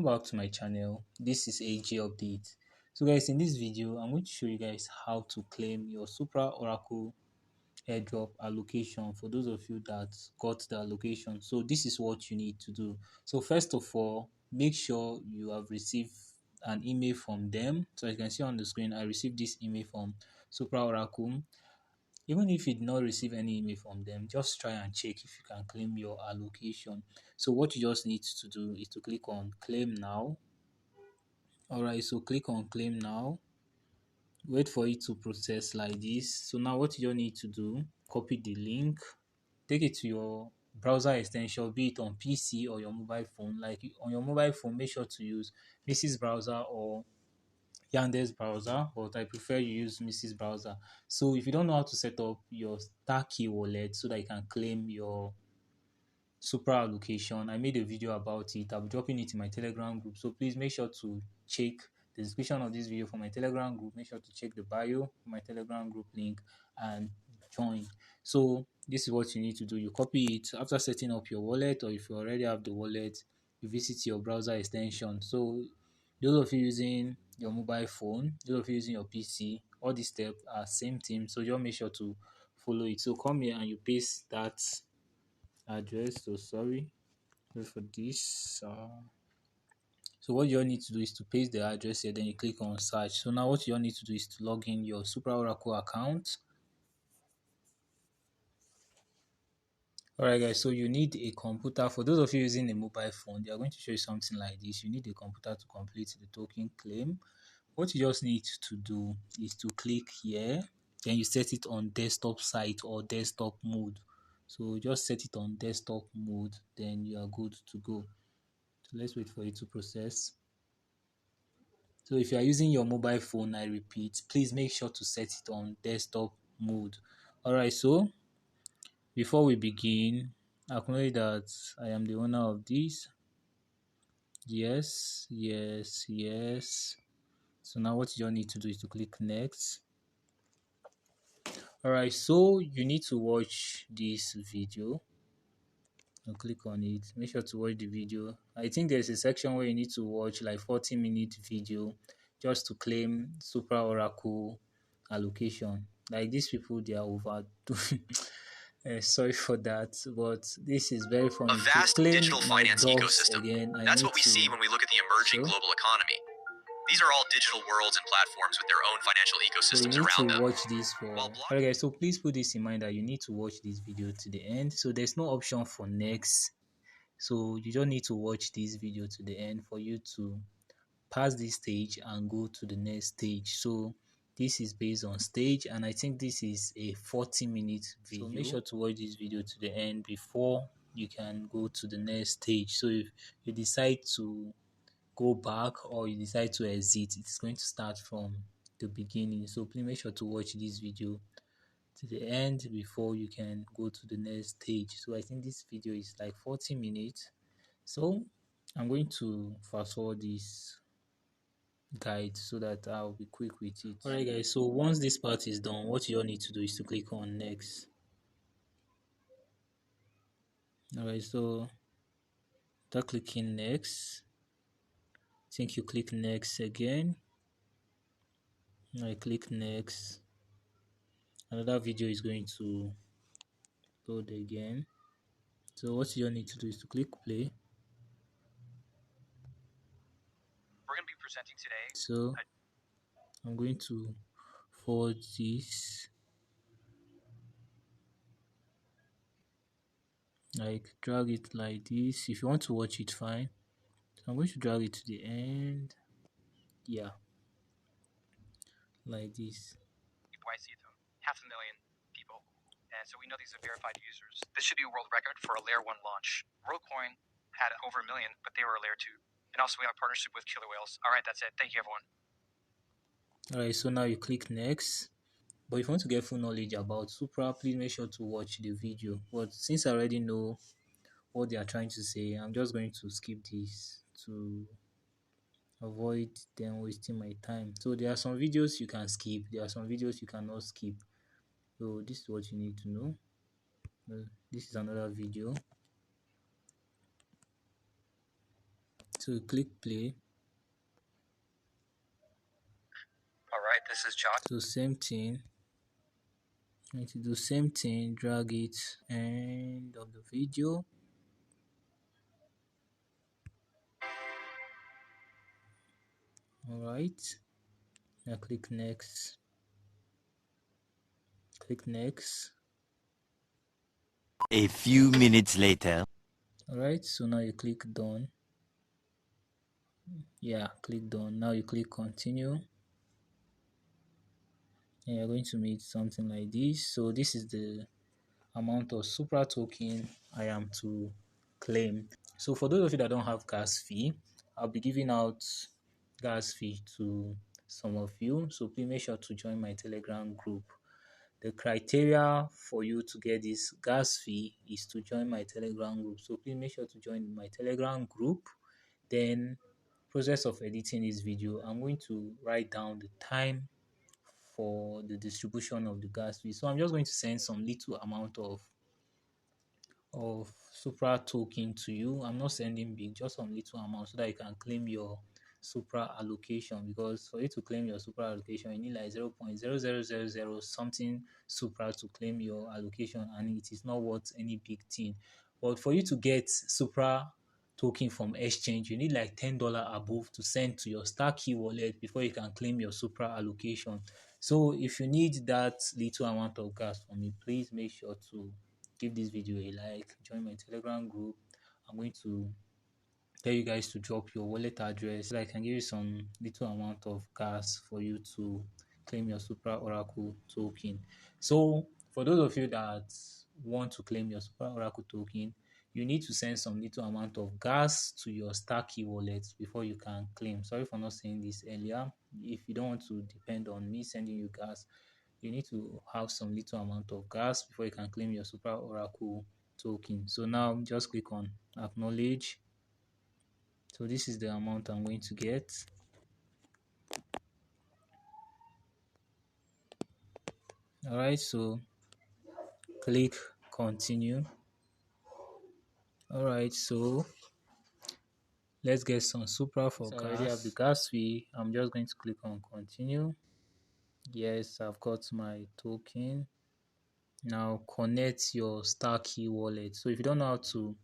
welcome back to my channel. This is AG Update. So guys, in this video I'm going to show you guys how to claim your Supra Oracle airdrop allocation for those of you that got the allocation. So this is what you need to do. So first of all, make sure you have received an email from them. So as you can see on the screen, I received this email from Supra Oracle. Even if you did not receive any email from them, just try and check if you can claim your allocation. So what you just need to do is to click on claim now. Alright, so click on claim now. Wait for it to process like this. So now what you just need to do, copy the link, take it to your browser extension, be it on PC or your mobile phone. Like on your mobile phone, make sure to use Mrs. Browser or Yandex browser, but I prefer you use Mrs. Browser. So if you don't know how to set up your Starkey wallet so that you can claim your Supra allocation, I made a video about it. I'll be dropping it in my Telegram group. So please make sure to check the description of this video for my Telegram group. Make sure to check the bio for my Telegram group link and join. So this is what you need to do. You copy it after setting up your wallet, or if you already have the wallet, you visit your browser extension. So those of you using your mobile phone, those of you using your PC, all these steps are same thing. So just make sure to follow it. So come here and you paste that address. So sorry, wait for this. So what you all need to do is to paste the address here, then you click on search. So now what you all need to do is to log in your Supra Oracle account. Alright guys, so you need a computer. For those of you using a mobile phone, they are going to show you something like this. You need a computer to complete the token claim. What you just need to do is to click here, then you set it on desktop site or desktop mode. So just set it on desktop mode, then you are good to go. So let's wait for it to process. So if you are using your mobile phone, I repeat, please make sure to set it on desktop mode. Alright, so before we begin, acknowledge that I am the owner of this. Yes. So now what you just need to do is to click next. Alright, so you need to watch this video. I'll click on it. Make sure to watch the video. I think there's a section where you need to watch like 40-minute video just to claim Supra Oracle allocation. Like these people, they are overdoing. Sorry for that, but this is very funny. A vast digital finance ecosystem. Again, That's what we see when we look at the emerging global economy. These are all digital worlds and platforms with their own financial ecosystems around them. Watch this for alright guys, so please put this in mind that you need to watch this video to the end. So there's no option for next. So you don't need to watch this video to the end for you to pass this stage and go to the next stage. So this is based on stage, and I think this is a 40-minute video. So make sure to watch this video to the end before you can go to the next stage. So if you decide to go back or you decide to exit, it's going to start from the beginning. So please make sure to watch this video to the end before you can go to the next stage. So I think this video is like 40 minutes. So I'm going to fast forward this guide so that I'll be quick with it. Alright guys, so once this part is done, what you all need to do is to click on next. Alright, so after clicking next, I think you click next again. I click next. Another video is going to load again. So what you all need to do is to click play. We're going to be presenting today. So I'm going to forward this. Like drag it like this. If you want to watch it, fine. So I'm going to drag it to the end. Yeah. Like this. I see them. 500,000 people. And so we know these are verified users. This should be a world record for a layer 1 launch. WorldCoin had over 1 million, but they were a layer 2. And also we have a partnership with Killer Whales. Alright, that's it. Thank you, everyone. Alright, so now you click next. But if you want to get full knowledge about Supra, please make sure to watch the video. But since I already know what they are trying to say, I'm just going to skip this to avoid them wasting my time. So there are some videos you can skip, there are some videos you cannot skip. So this is what you need to know. This is another video. So click play. All right, this is Josh. So same thing. Going to do same thing, drag it end of the video. Alright, now click next. Click next. A few minutes later. Alright, so now you click done. Yeah, click done. Now you click continue. And you're going to meet something like this. So this is the amount of Supra token I am to claim. So for those of you that don't have gas fee, I'll be giving out gas fee to some of you. So please make sure to join my Telegram group. The criteria for you to get this gas fee is to join my Telegram group. So please make sure to join my Telegram group. Then process of editing this video, I'm going to write down the time for the distribution of the gas fee. So I'm just going to send some little amount of Supra token to you. I'm not sending big, just some little amount so that you can claim your Supra allocation. Because for you to claim your Supra allocation, you need like 0.0000 something Supra to claim your allocation, and it is not worth any big thing. But for you to get Supra token from exchange, you need like $10 above to send to your star key wallet before you can claim your Supra allocation. So if you need that little amount of gas from me, please make sure to give this video a like, join my Telegram group. I'm going to tell you guys to drop your wallet address so that I can give you some little amount of gas for you to claim your Supra Oracle token. So for those of you that want to claim your Supra Oracle token, you need to send some little amount of gas to your star key wallet before you can claim. Sorry for not saying this earlier. If you don't want to depend on me sending you gas, you need to have some little amount of gas before you can claim your Supra Oracle token. So now just click on acknowledge. So this is the amount I'm going to get. Alright, so click continue. Alright, so let's get some Supra for gas. I already have the gas fee. I'm just going to click on continue. Yes, I've got my token. Now connect your star key wallet. So if you don't know how to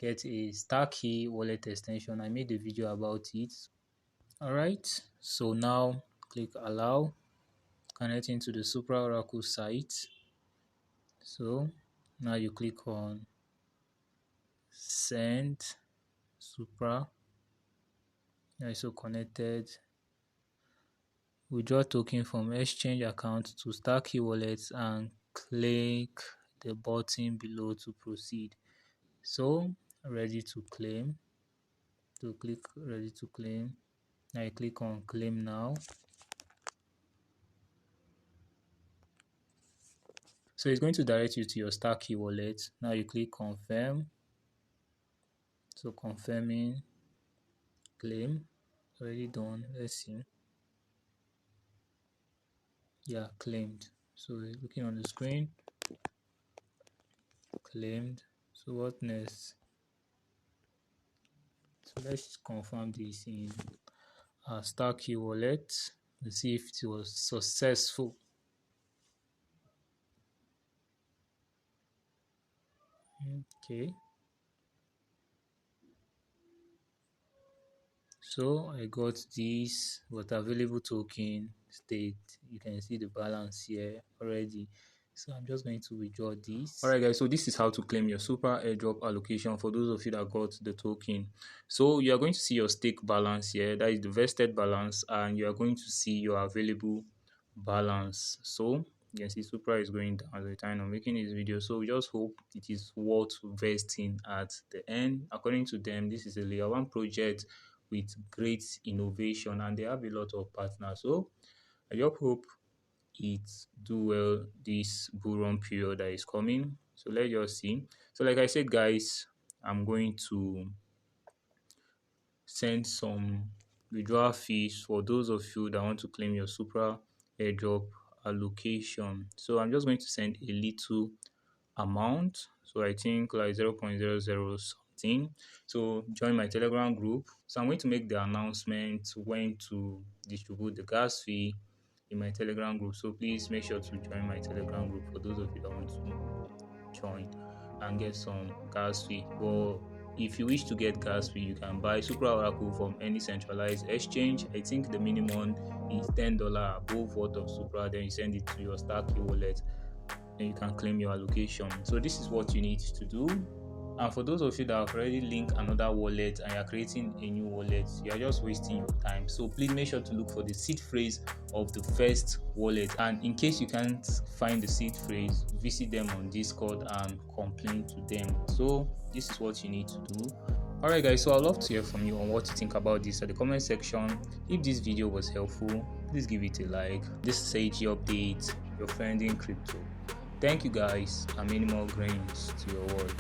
get a star key wallet extension, I made a video about it. Alright, so now click allow, connecting to the Supra Oracle site. So now you click on send Supra. Now so connected. Withdraw token from exchange account to star key wallets and click the button below to proceed. So ready to claim. So click ready to claim. Now you click on claim now. So it's going to direct you to your star key wallet. Now you click confirm. So confirming claim. Already done. Let's see. Yeah, claimed. So looking on the screen, claimed. So what next? So let's confirm this in our star key wallet. Let's see if it was successful. Okay. So I got this what available token state. You can see the balance here already. So I'm just going to withdraw this. Alright guys, so this is how to claim your SUPRA Airdrop allocation for those of you that got the token. So you are going to see your stake balance here. That is the vested balance, and you are going to see your available balance. So you can see SUPRA is going down at the time of making this video. So we just hope it is worth vesting at the end. According to them, this is a layer 1 project with great innovation, and they have a lot of partners. So I just hope it do well this bull run period that is coming. So let's just see. So like I said guys, I'm going to send some withdrawal fees for those of you that want to claim your Supra airdrop allocation. So I'm just going to send a little amount. So I think like 0.00 something 16. So join my Telegram group. So I'm going to make the announcement when to distribute the gas fee in my Telegram group. So please make sure to join my Telegram group for those of you that want to join and get some gas fee. But if you wish to get gas fee, you can buy Supra Oracle from any centralized exchange. I think the minimum is $10 above worth of Supra. Then you send it to your Stack wallet, and you can claim your allocation. So this is what you need to do. And for those of you that have already linked another wallet and you're creating a new wallet, you're just wasting your time. So please make sure to look for the seed phrase of the first wallet. And in case you can't find the seed phrase, visit them on Discord and complain to them. So this is what you need to do. Alright guys, so I'd love to hear from you on what you think about this at the comment section. If this video was helpful, please give it a like. This is AG Update, your friend in crypto. Thank you guys, and many more grains to your world.